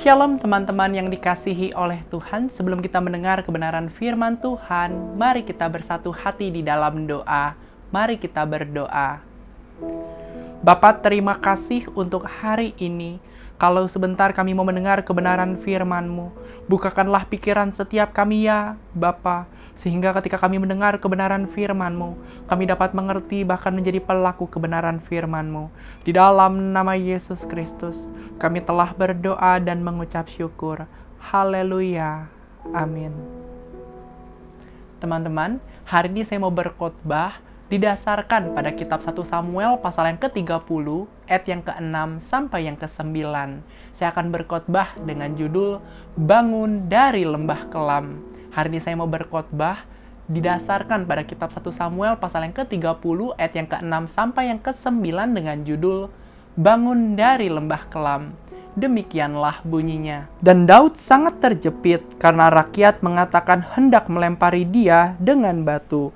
Shalom teman-teman yang dikasihi oleh Tuhan. Sebelum kita mendengar kebenaran firman Tuhan, mari kita bersatu hati di dalam doa. Mari kita berdoa. Bapa, terima kasih untuk hari ini. Kalau sebentar kami mau mendengar kebenaran firman-Mu, bukakanlah pikiran setiap kami ya Bapa, sehingga ketika kami mendengar kebenaran firman-Mu, kami dapat mengerti bahkan menjadi pelaku kebenaran firman-Mu. Di dalam nama Yesus Kristus, kami telah berdoa dan mengucap syukur. Haleluya. Amin. Teman-teman, hari ini saya mau berkhotbah didasarkan pada kitab 1 Samuel pasal yang ke-30, ayat yang ke-6 sampai yang ke-9. Saya akan berkhotbah dengan judul Bangun dari Lembah Kelam. Hari ini saya mau berkhotbah didasarkan pada kitab 1 Samuel pasal yang ke-30, ayat yang ke-6 sampai yang ke-9 dengan judul Bangun dari Lembah Kelam. Demikianlah bunyinya. Dan Daud sangat terjepit karena rakyat mengatakan hendak melempari dia dengan batu.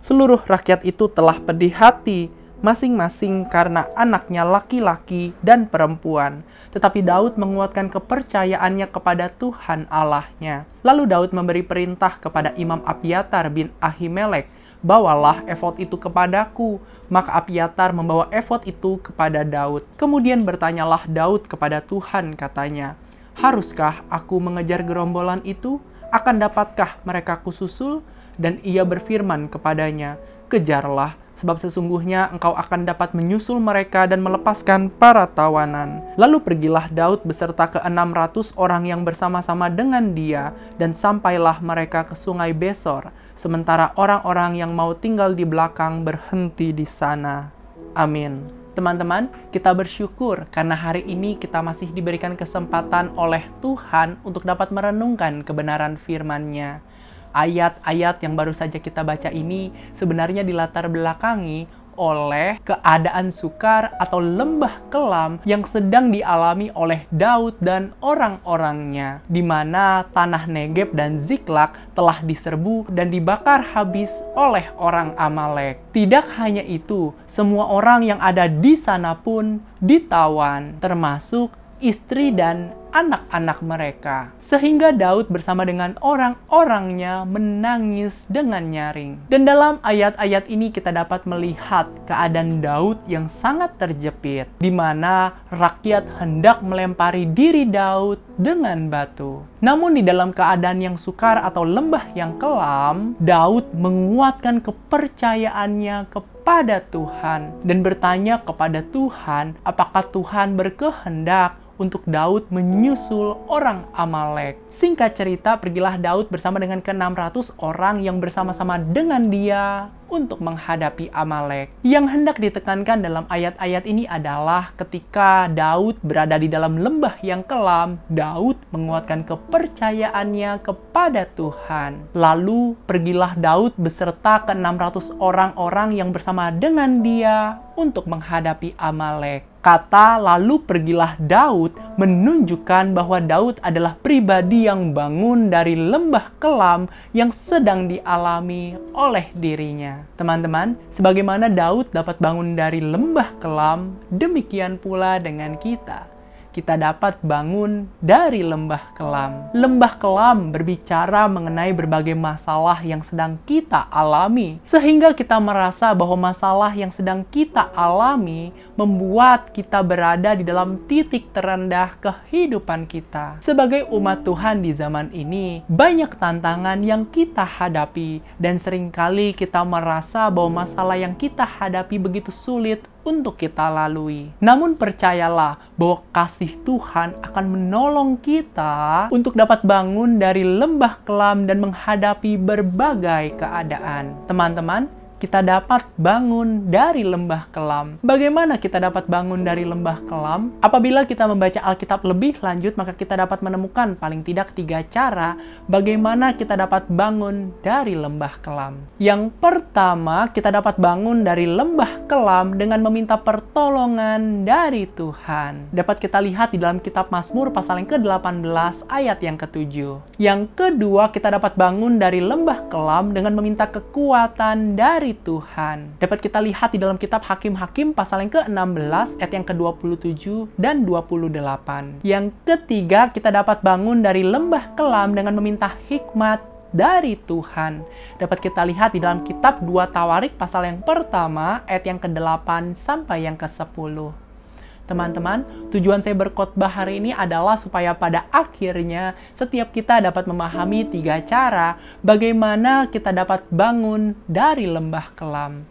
Seluruh rakyat itu telah pedih hati, masing-masing karena anaknya laki-laki dan perempuan. Tetapi Daud menguatkan kepercayaannya kepada Tuhan Allahnya. Lalu Daud memberi perintah kepada Imam Abiatar bin Ahimelek, bawalah efod itu kepadaku. Maka Abiatar membawa efod itu kepada Daud. Kemudian bertanyalah Daud kepada Tuhan, katanya, haruskah aku mengejar gerombolan itu? Akan dapatkah mereka kususul? Dan ia berfirman kepadanya, kejarlah, sebab sesungguhnya engkau akan dapat menyusul mereka dan melepaskan para tawanan. Lalu pergilah Daud beserta ke-600 orang yang bersama-sama dengan dia, dan sampailah mereka ke sungai Besor, sementara orang-orang yang mau tinggal di belakang berhenti di sana. Amin. Teman-teman, kita bersyukur karena hari ini kita masih diberikan kesempatan oleh Tuhan untuk dapat merenungkan kebenaran firman-Nya. Ayat-ayat yang baru saja kita baca ini sebenarnya dilatar belakangi oleh keadaan sukar atau lembah kelam yang sedang dialami oleh Daud dan orang-orangnya, di mana tanah Negeb dan Ziklag telah diserbu dan dibakar habis oleh orang Amalek. Tidak hanya itu, semua orang yang ada di sana pun ditawan, termasuk istri dan anak-anak mereka. Sehingga Daud bersama dengan orang-orangnya menangis dengan nyaring. Dan dalam ayat-ayat ini kita dapat melihat keadaan Daud yang sangat terjepit, di mana rakyat hendak melempari diri Daud dengan batu. Namun di dalam keadaan yang sukar atau lembah yang kelam, Daud menguatkan kepercayaannya kepada Tuhan dan bertanya kepada Tuhan, apakah Tuhan berkehendak untuk Daud menyusul orang Amalek. Singkat cerita, pergilah Daud bersama dengan ke-600 orang yang bersama-sama dengan dia untuk menghadapi Amalek. Yang hendak ditekankan dalam ayat-ayat ini adalah ketika Daud berada di dalam lembah yang kelam, Daud menguatkan kepercayaannya kepada Tuhan. Lalu pergilah Daud beserta ke-600 orang-orang yang bersama dengan dia untuk menghadapi Amalek. Kata lalu pergilah Daud menunjukkan bahwa Daud adalah pribadi yang bangun dari lembah kelam yang sedang dialami oleh dirinya. Teman-teman, sebagaimana Daud dapat bangun dari lembah kelam, demikian pula dengan kita. Kita dapat bangun dari lembah kelam. Lembah kelam berbicara mengenai berbagai masalah yang sedang kita alami, sehingga kita merasa bahwa masalah yang sedang kita alami membuat kita berada di dalam titik terendah kehidupan kita. Sebagai umat Tuhan di zaman ini, banyak tantangan yang kita hadapi, dan seringkali kita merasa bahwa masalah yang kita hadapi begitu sulit untuk kita lalui. Namun percayalah bahwa kasih Tuhan akan menolong kita untuk dapat bangun dari lembah kelam dan menghadapi berbagai keadaan. Teman-teman, kita dapat bangun dari lembah kelam. Bagaimana kita dapat bangun dari lembah kelam? Apabila kita membaca Alkitab lebih lanjut, maka kita dapat menemukan paling tidak 3 cara bagaimana kita dapat bangun dari lembah kelam. Yang pertama, kita dapat bangun dari lembah kelam dengan meminta pertolongan dari Tuhan. Dapat kita lihat di dalam kitab Mazmur pasal yang ke-18 ayat yang ke-7. Yang kedua, kita dapat bangun dari lembah kelam dengan meminta kekuatan dari dari Tuhan. Dapat kita lihat di dalam kitab Hakim-Hakim pasal yang ke-16 ayat yang ke-27 dan 28. Yang ketiga, kita dapat bangun dari lembah kelam dengan meminta hikmat dari Tuhan. Dapat kita lihat di dalam kitab 2 Tawarik pasal yang pertama ayat yang ke-8 sampai yang ke-10. Teman-teman, tujuan saya berkhotbah hari ini adalah supaya pada akhirnya setiap kita dapat memahami 3 cara bagaimana kita dapat bangun dari lembah kelam.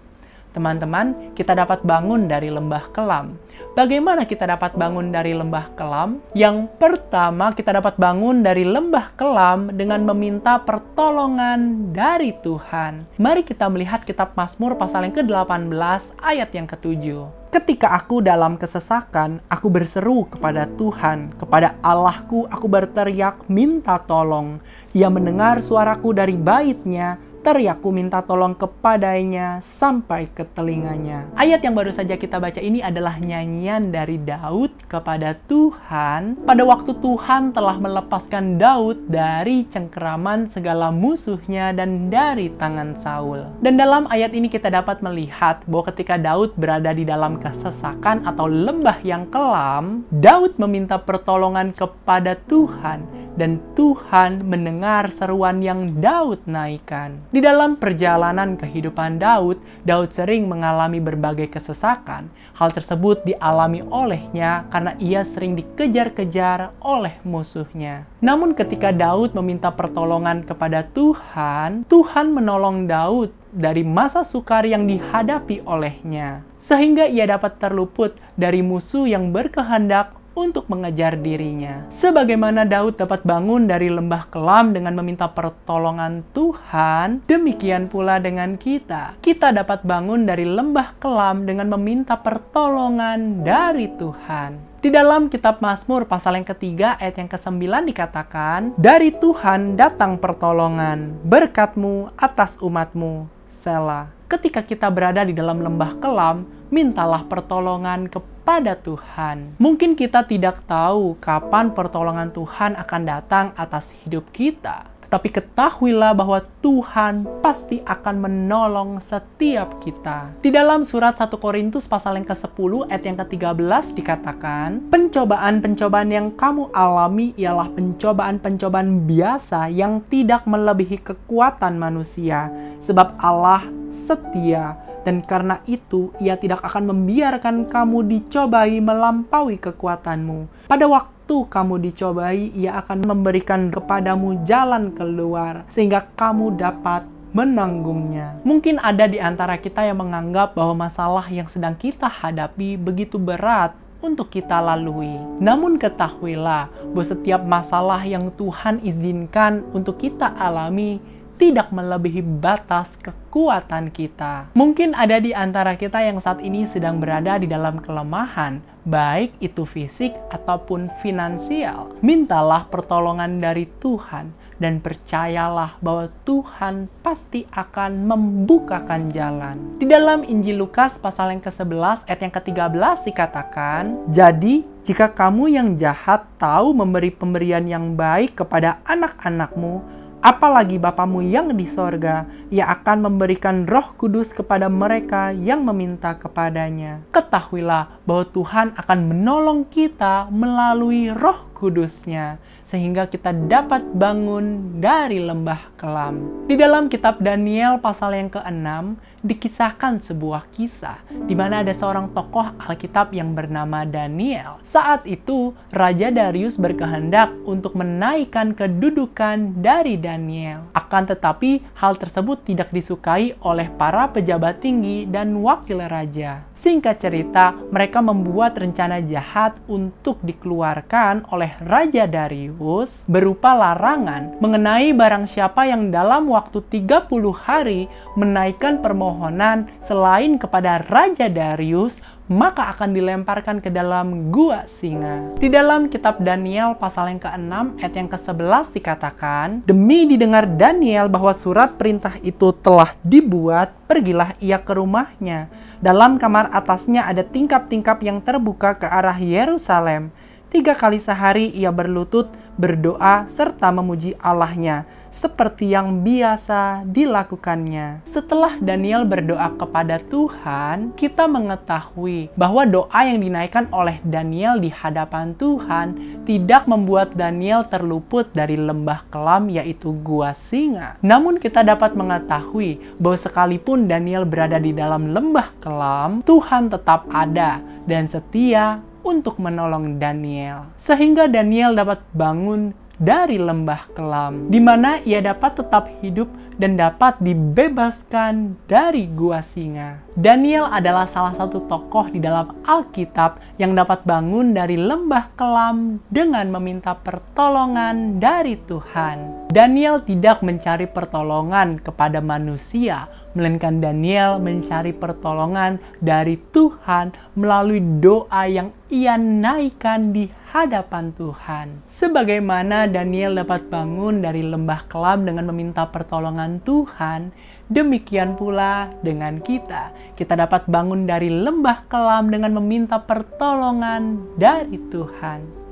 Teman-teman, kita dapat bangun dari lembah kelam. Bagaimana kita dapat bangun dari lembah kelam? Yang pertama, kita dapat bangun dari lembah kelam dengan meminta pertolongan dari Tuhan. Mari kita melihat kitab Mazmur pasal yang ke-18 ayat yang ke-7. Ketika aku dalam kesesakan, aku berseru kepada Tuhan, kepada Allahku aku berteriak minta tolong. Ia mendengar suaraku dari bait-Nya, teriakku minta tolong kepadanya sampai ke telinganya. Ayat yang baru saja kita baca ini adalah nyanyian dari Daud kepada Tuhan pada waktu Tuhan telah melepaskan Daud dari cengkeraman segala musuhnya dan dari tangan Saul. Dan dalam ayat ini kita dapat melihat bahwa ketika Daud berada di dalam kesesakan atau lembah yang kelam, Daud meminta pertolongan kepada Tuhan dan Tuhan mendengar seruan yang Daud naikkan. Di dalam perjalanan kehidupan Daud, Daud sering mengalami berbagai kesesakan. Hal tersebut dialami olehnya karena ia sering dikejar-kejar oleh musuhnya. Namun ketika Daud meminta pertolongan kepada Tuhan, Tuhan menolong Daud dari masa sukar yang dihadapi olehnya, sehingga ia dapat terluput dari musuh yang berkehendak untuk mengejar dirinya. Sebagaimana Daud dapat bangun dari lembah kelam dengan meminta pertolongan Tuhan, demikian pula dengan kita. Kita dapat bangun dari lembah kelam dengan meminta pertolongan dari Tuhan. Di dalam kitab Mazmur pasal yang ketiga ayat yang ke-9 dikatakan, dari Tuhan datang pertolongan, berkat-Mu atas umat-Mu, Selah. Ketika kita berada di dalam lembah kelam, mintalah pertolongan kepada Tuhan. Mungkin kita tidak tahu kapan pertolongan Tuhan akan datang atas hidup kita. Tetapi ketahuilah bahwa Tuhan pasti akan menolong setiap kita. Di dalam surat 1 Korintus pasal yang ke-10 ayat yang ke-13 dikatakan, pencobaan-pencobaan yang kamu alami ialah pencobaan-pencobaan biasa yang tidak melebihi kekuatan manusia. Sebab Allah setia, dan karena itu ia tidak akan membiarkan kamu dicobai melampaui kekuatanmu. Pada waktu kamu dicobai, ia akan memberikan kepadamu jalan keluar, sehingga kamu dapat menanggungnya. Mungkin ada di antara kita yang menganggap bahwa masalah yang sedang kita hadapi begitu berat untuk kita lalui. Namun ketahuilah bahwa setiap masalah yang Tuhan izinkan untuk kita alami tidak melebihi batas kekuatan kita. Mungkin ada di antara kita yang saat ini sedang berada di dalam kelemahan, baik itu fisik ataupun finansial. Mintalah pertolongan dari Tuhan dan percayalah bahwa Tuhan pasti akan membukakan jalan. Di dalam Injil Lukas pasal yang ke-11 ayat yang ke-13 dikatakan, jadi jika kamu yang jahat tahu memberi pemberian yang baik kepada anak-anakmu, apalagi Bapamu yang di sorga, ia akan memberikan Roh Kudus kepada mereka yang meminta kepadanya. Ketahuilah bahwa Tuhan akan menolong kita melalui Roh Kudus-Nya, sehingga kita dapat bangun dari lembah kelam. Di dalam kitab Daniel pasal yang ke-6, dikisahkan sebuah kisah di mana ada seorang tokoh Alkitab yang bernama Daniel. Saat itu, Raja Darius berkehendak untuk menaikkan kedudukan dari Daniel. Akan tetapi, hal tersebut tidak disukai oleh para pejabat tinggi dan wakil raja. Singkat cerita, mereka membuat rencana jahat untuk dikeluarkan oleh Raja Darius berupa larangan mengenai barang siapa yang dalam waktu 30 hari menaikkan permohonan selain kepada Raja Darius, maka akan dilemparkan ke dalam gua singa. Di dalam kitab Daniel pasal yang ke-6 ayat yang ke-11 dikatakan, demi didengar Daniel bahwa surat perintah itu telah dibuat, pergilah ia ke rumahnya. Dalam kamar atasnya ada tingkap-tingkap yang terbuka ke arah Yerusalem. 3 kali sehari ia berlutut, berdoa, serta memuji Allahnya. seperti yang biasa dilakukannya. Setelah Daniel berdoa kepada Tuhan, kita mengetahui bahwa doa yang dinaikkan oleh Daniel di hadapan Tuhan tidak membuat Daniel terluput dari lembah kelam, yaitu gua singa. Namun kita dapat mengetahui bahwa sekalipun Daniel berada di dalam lembah kelam, Tuhan tetap ada dan setia untuk menolong Daniel. Sehingga Daniel dapat bangun dari lembah kelam, di mana ia dapat tetap hidup dan dapat dibebaskan dari gua singa. Daniel adalah salah satu tokoh di dalam Alkitab yang dapat bangun dari lembah kelam dengan meminta pertolongan dari Tuhan. Daniel tidak mencari pertolongan kepada manusia, melainkan Daniel mencari pertolongan dari Tuhan melalui doa yang ia naikkan di hadapan Tuhan. Sebagaimana Daniel dapat bangun dari lembah kelam dengan meminta pertolongan Tuhan, demikian pula dengan kita. Kita dapat bangun dari lembah kelam dengan meminta pertolongan dari Tuhan.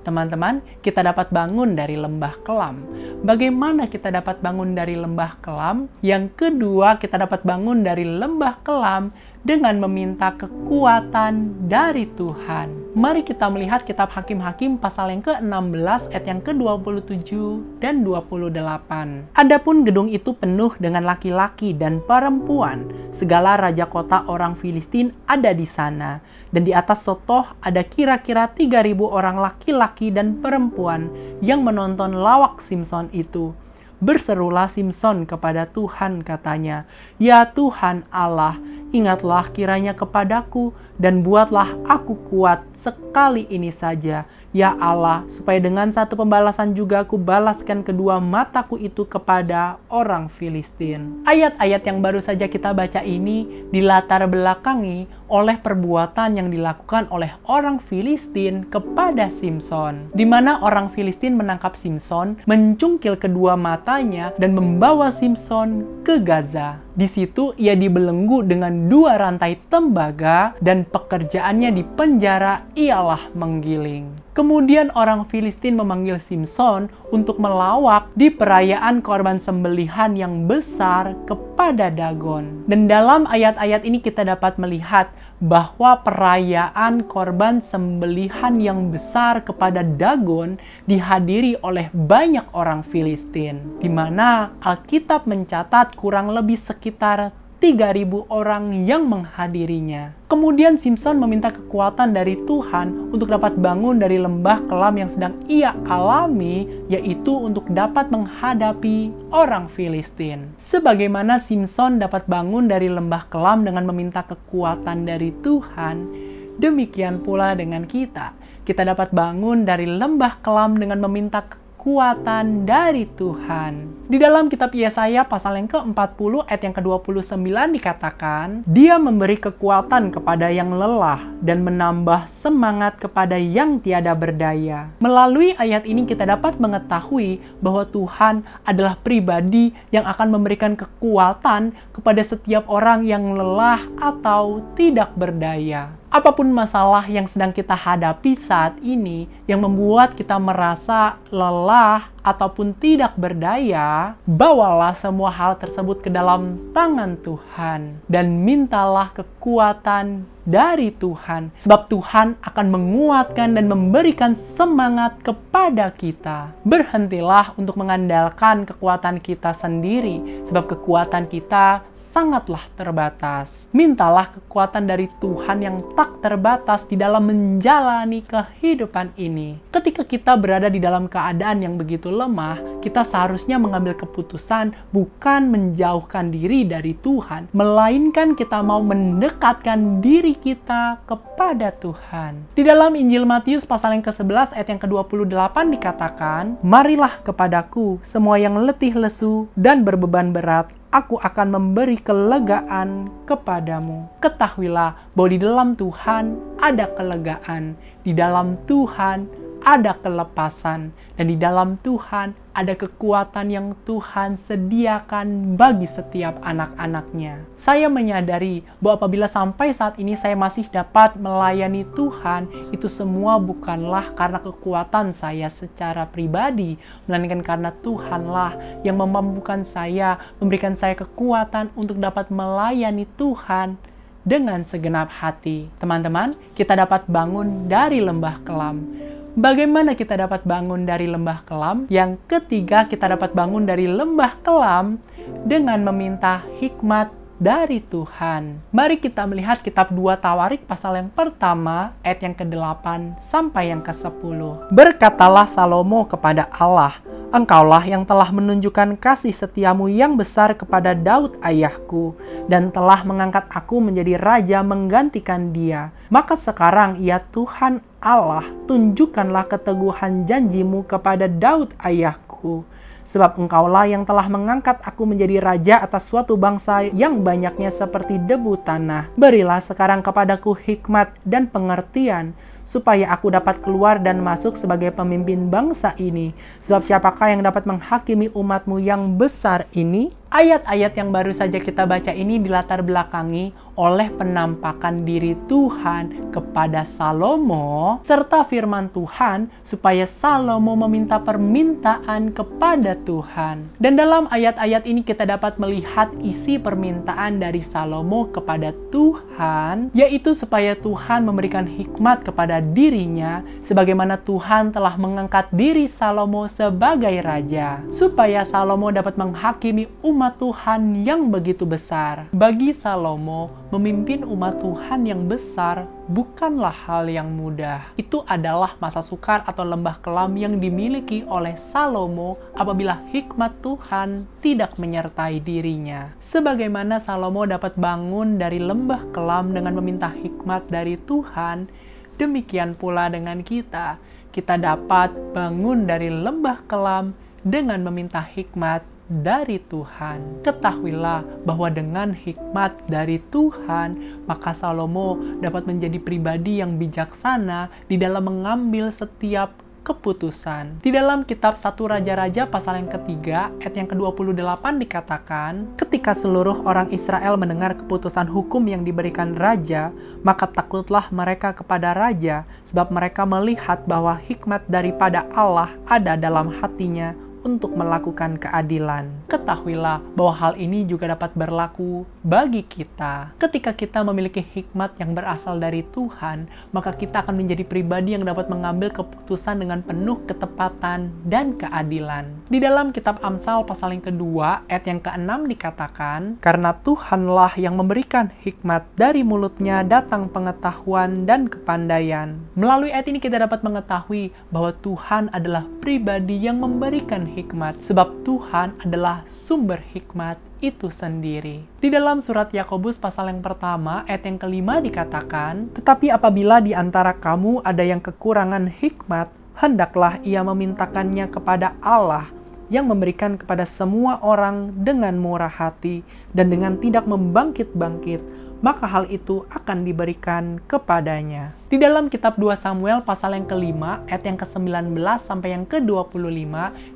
Teman-teman, kita dapat bangun dari lembah kelam. Bagaimana kita dapat bangun dari lembah kelam? Yang kedua, kita dapat bangun dari lembah kelam dengan meminta kekuatan dari Tuhan. Mari kita melihat kitab Hakim-Hakim pasal yang ke-16 ayat yang ke-27 dan 28. Adapun gedung itu penuh dengan laki-laki dan perempuan. Segala raja kota orang Filistin ada di sana. Dan di atas sotoh ada kira-kira 3.000 orang laki-laki dan perempuan yang menonton lawak Simson itu. Berserulah Simson kepada Tuhan, katanya, "Ya Tuhan Allah, ingatlah kiranya kepadaku dan buatlah aku kuat sekali ini saja. Ya Allah, supaya dengan satu pembalasan juga aku balaskan kedua mataku itu kepada orang Filistin." Ayat-ayat yang baru saja kita baca ini dilatar belakangi oleh perbuatan yang dilakukan oleh orang Filistin kepada Simson, di mana orang Filistin menangkap Simson, mencungkil kedua matanya, dan membawa Simson ke Gaza. Di situ ia dibelenggu dengan 2 rantai tembaga dan pekerjaannya di penjara ialah menggiling. Kemudian orang Filistin memanggil Simson untuk melawak di perayaan korban sembelihan yang besar kepada Dagon. Dan dalam ayat-ayat ini kita dapat melihat bahwa perayaan korban sembelihan yang besar kepada Dagon dihadiri oleh banyak orang Filistin, di mana Alkitab mencatat kurang lebih sekitar 3.000 orang yang menghadirinya. Kemudian Simson meminta kekuatan dari Tuhan untuk dapat bangun dari lembah kelam yang sedang ia alami, yaitu untuk dapat menghadapi orang Filistin. Sebagaimana Simson dapat bangun dari lembah kelam dengan meminta kekuatan dari Tuhan, demikian pula dengan kita. Kita dapat bangun dari lembah kelam dengan meminta kekuatan dari Tuhan. Di dalam kitab Yesaya pasal yang ke-40 ayat yang ke-29 dikatakan, "Dia memberi kekuatan kepada yang lelah dan menambah semangat kepada yang tiada berdaya." Melalui ayat ini kita dapat mengetahui bahwa Tuhan adalah pribadi yang akan memberikan kekuatan kepada setiap orang yang lelah atau tidak berdaya. Apapun masalah yang sedang kita hadapi saat ini yang membuat kita merasa lelah ataupun tidak berdaya, bawalah semua hal tersebut ke dalam tangan Tuhan dan mintalah kekuatan dari Tuhan, sebab Tuhan akan menguatkan dan memberikan semangat kepada kita. Berhentilah untuk mengandalkan kekuatan kita sendiri, sebab kekuatan kita sangatlah terbatas. Mintalah kekuatan dari Tuhan yang tak terbatas di dalam menjalani kehidupan ini. Ketika kita berada di dalam keadaan yang begitu lemah, kita seharusnya mengambil keputusan bukan menjauhkan diri dari Tuhan, melainkan kita mau mendekatkan diri kita kepada Tuhan. Di dalam Injil Matius pasal yang ke-11 ayat yang ke-28 dikatakan, "Marilah kepadaku semua yang letih lesu dan berbeban berat, aku akan memberi kelegaan kepadamu." Ketahuilah bahwa di dalam Tuhan ada kelegaan, di dalam Tuhan ada kelepasan, dan di dalam Tuhan ada kekuatan yang Tuhan sediakan bagi setiap anak-anaknya. Saya menyadari bahwa apabila sampai saat ini saya masih dapat melayani Tuhan, itu semua bukanlah karena kekuatan saya secara pribadi, melainkan karena Tuhanlah yang memampukan saya, memberikan saya kekuatan untuk dapat melayani Tuhan dengan segenap hati. Teman-teman, kita dapat bangun dari lembah kelam. Bagaimana kita dapat bangun dari lembah kelam? Yang ketiga, kita dapat bangun dari lembah kelam dengan meminta hikmat dari Tuhan. Mari kita melihat kitab 2 Tawarik pasal yang pertama, ayat yang ke-8 sampai yang ke-10. Berkatalah Salomo kepada Allah, Engkaulah yang telah menunjukkan kasih setiamu yang besar kepada Daud ayahku, dan telah mengangkat aku menjadi raja menggantikan dia. Maka sekarang ya Tuhan Allah, tunjukkanlah keteguhan janjimu kepada Daud ayahku. Sebab engkaulah yang telah mengangkat aku menjadi raja atas suatu bangsa yang banyaknya seperti debu tanah. Berilah sekarang kepadaku hikmat dan pengertian, supaya aku dapat keluar dan masuk sebagai pemimpin bangsa ini. Sebab siapakah yang dapat menghakimi umatmu yang besar ini? Ayat-ayat yang baru saja kita baca ini dilatar belakangi oleh penampakan diri Tuhan kepada Salomo, serta firman Tuhan supaya Salomo meminta permintaan kepada Tuhan. Dan dalam ayat-ayat ini kita dapat melihat isi permintaan dari Salomo kepada Tuhan, yaitu supaya Tuhan memberikan hikmat kepada dirinya, sebagaimana Tuhan telah mengangkat diri Salomo sebagai raja, supaya Salomo dapat menghakimi umat Tuhan yang begitu besar. Bagi Salomo, memimpin umat Tuhan yang besar bukanlah hal yang mudah. Itu adalah masa sukar atau lembah kelam yang dimiliki oleh Salomo apabila hikmat Tuhan tidak menyertai dirinya. Sebagaimana Salomo dapat bangun dari lembah kelam dengan meminta hikmat dari Tuhan, demikian pula dengan kita. Kita dapat bangun dari lembah kelam dengan meminta hikmat dari Tuhan. Ketahuilah bahwa dengan hikmat dari Tuhan, maka Salomo dapat menjadi pribadi yang bijaksana di dalam mengambil setiap keputusan. Di dalam kitab 1 Raja-Raja pasal yang ketiga, ayat yang ke-28 dikatakan, ketika seluruh orang Israel mendengar keputusan hukum yang diberikan raja, maka takutlah mereka kepada raja, sebab mereka melihat bahwa hikmat daripada Allah ada dalam hatinya untuk melakukan keadilan. Ketahuilah bahwa hal ini juga dapat berlaku bagi kita. Ketika kita memiliki hikmat yang berasal dari Tuhan, maka kita akan menjadi pribadi yang dapat mengambil keputusan dengan penuh ketepatan dan keadilan. Di dalam kitab Amsal pasal yang kedua, ayat yang ke-6 dikatakan, karena Tuhanlah yang memberikan hikmat, dari mulutnya datang pengetahuan dan kepandaian. Melalui ayat ini kita dapat mengetahui bahwa Tuhan adalah pribadi yang memberikan hikmat, sebab Tuhan adalah sumber hikmat itu sendiri. Di dalam surat Yakobus pasal yang pertama, ayat yang ke-5 dikatakan, tetapi apabila di antara kamu ada yang kekurangan hikmat, hendaklah ia memintakannya kepada Allah, yang memberikan kepada semua orang dengan murah hati dan dengan tidak membangkit-bangkit, maka hal itu akan diberikan kepadanya. Di dalam kitab 2 Samuel pasal yang ke-5, ayat yang ke-19 sampai yang ke-25,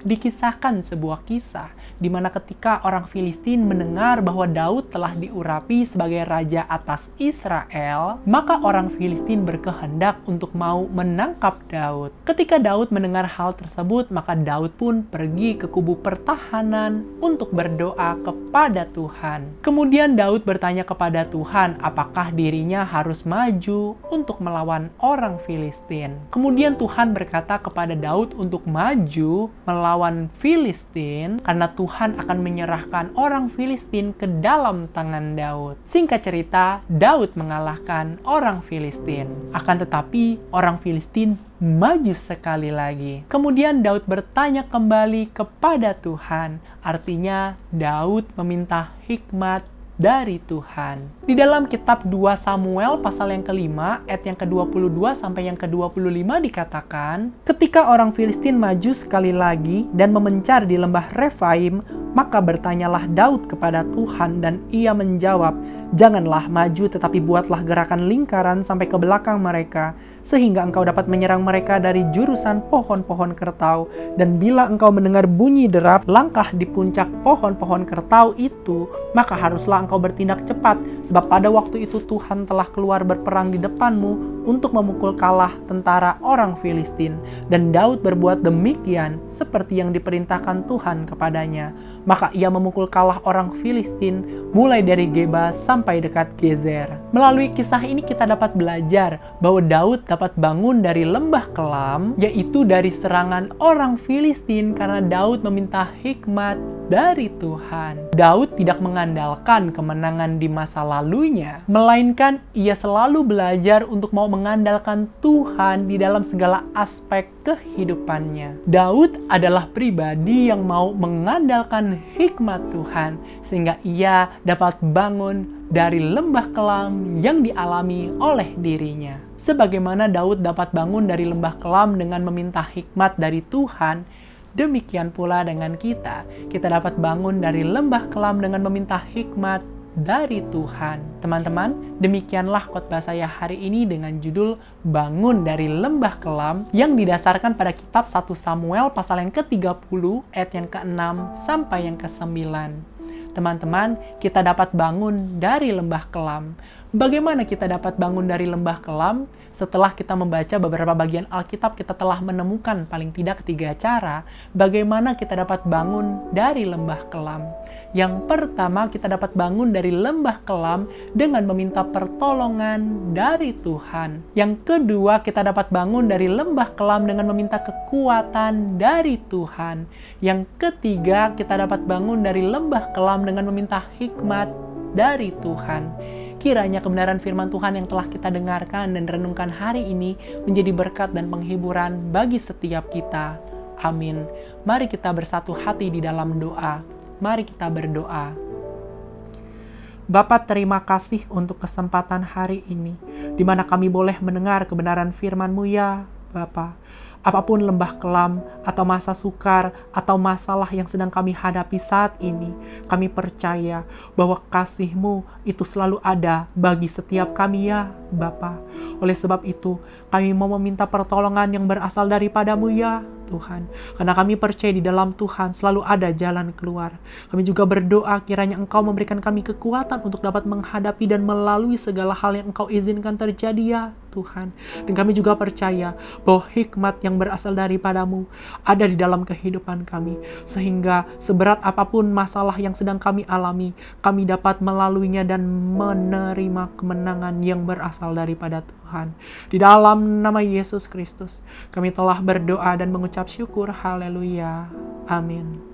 dikisahkan sebuah kisah, di mana ketika orang Filistin mendengar bahwa Daud telah diurapi sebagai raja atas Israel, maka orang Filistin berkehendak untuk mau menangkap Daud. Ketika Daud mendengar hal tersebut, maka Daud pun pergi ke kubu pertahanan untuk berdoa kepada Tuhan. Kemudian Daud bertanya kepada Tuhan, apakah dirinya harus maju untuk melawan orang Filistin. Kemudian Tuhan berkata kepada Daud untuk maju melawan Filistin karena Tuhan akan menyerahkan orang Filistin ke dalam tangan Daud. Singkat cerita, Daud mengalahkan orang Filistin. Akan tetapi, orang Filistin maju sekali lagi. Kemudian Daud bertanya kembali kepada Tuhan. Artinya, Daud meminta hikmat dari Tuhan. Di dalam kitab 2 Samuel pasal yang ke-5, ayat yang ke-22 sampai yang ke-25 dikatakan, ketika orang Filistin maju sekali lagi dan memencar di lembah Refaim, Maka bertanyalah Daud kepada Tuhan dan ia menjawab, "Janganlah maju tetapi buatlah gerakan lingkaran sampai ke belakang mereka, sehingga engkau dapat menyerang mereka dari jurusan pohon-pohon kertau. Dan bila engkau mendengar bunyi derap langkah di puncak pohon-pohon kertau itu, maka haruslah engkau bertindak cepat, sebab pada waktu itu Tuhan telah keluar berperang di depanmu untuk memukul kalah tentara orang Filistin." Dan Daud berbuat demikian seperti yang diperintahkan Tuhan kepadanya. Maka ia memukul kalah orang Filistin mulai dari Geba sampai dekat Gezer. Melalui kisah ini kita dapat belajar bahwa Daud dapat bangun dari lembah kelam, yaitu dari serangan orang Filistin, karena Daud meminta hikmat dari Tuhan. Daud tidak mengandalkan kemenangan di masa lalunya, melainkan ia selalu belajar untuk mau mengandalkan Tuhan di dalam segala aspek kehidupannya. Daud adalah pribadi yang mau mengandalkan hikmat Tuhan, sehingga ia dapat bangun dari lembah kelam yang dialami oleh dirinya. Sebagaimana Daud dapat bangun dari lembah kelam dengan meminta hikmat dari Tuhan, demikian pula dengan kita. Kita dapat bangun dari lembah kelam dengan meminta hikmat dari Tuhan. Teman-teman, demikianlah khotbah saya hari ini dengan judul Bangun dari Lembah Kelam, yang didasarkan pada kitab 1 Samuel pasal yang ke-30 ayat yang ke-6 sampai yang ke-9. Teman-teman, kita dapat bangun dari lembah kelam. Bagaimana kita dapat bangun dari lembah kelam? Setelah kita membaca beberapa bagian Alkitab, kita telah menemukan paling tidak 3 cara bagaimana kita dapat bangun dari lembah kelam. Yang pertama, kita dapat bangun dari lembah kelam dengan meminta pertolongan dari Tuhan. Yang kedua, kita dapat bangun dari lembah kelam dengan meminta kekuatan dari Tuhan. Yang ketiga, kita dapat bangun dari lembah kelam dengan meminta hikmat dari Tuhan. Kiranya kebenaran firman Tuhan yang telah kita dengarkan dan renungkan hari ini menjadi berkat dan penghiburan bagi setiap kita. Amin. Mari kita bersatu hati di dalam doa. Mari kita berdoa. Bapa, terima kasih untuk kesempatan hari ini, di mana kami boleh mendengar kebenaran firman-Mu ya, Bapa. Apapun lembah kelam, atau masa sukar, atau masalah yang sedang kami hadapi saat ini, kami percaya bahwa kasih-Mu itu selalu ada bagi setiap kami ya, Bapa. Oleh sebab itu, kami mau meminta pertolongan yang berasal daripada-Mu ya, Tuhan. Karena kami percaya di dalam Tuhan selalu ada jalan keluar. Kami juga berdoa kiranya Engkau memberikan kami kekuatan untuk dapat menghadapi dan melalui segala hal yang Engkau izinkan terjadi ya, Tuhan. Dan kami juga percaya bahwa hikmat yang berasal daripada-Mu ada di dalam kehidupan kami. Sehingga seberat apapun masalah yang sedang kami alami, kami dapat melaluinya dan menerima kemenangan yang berasal daripada Tuhan. Di dalam nama Yesus Kristus, kami telah berdoa dan mengucap syukur. Haleluya. Amin.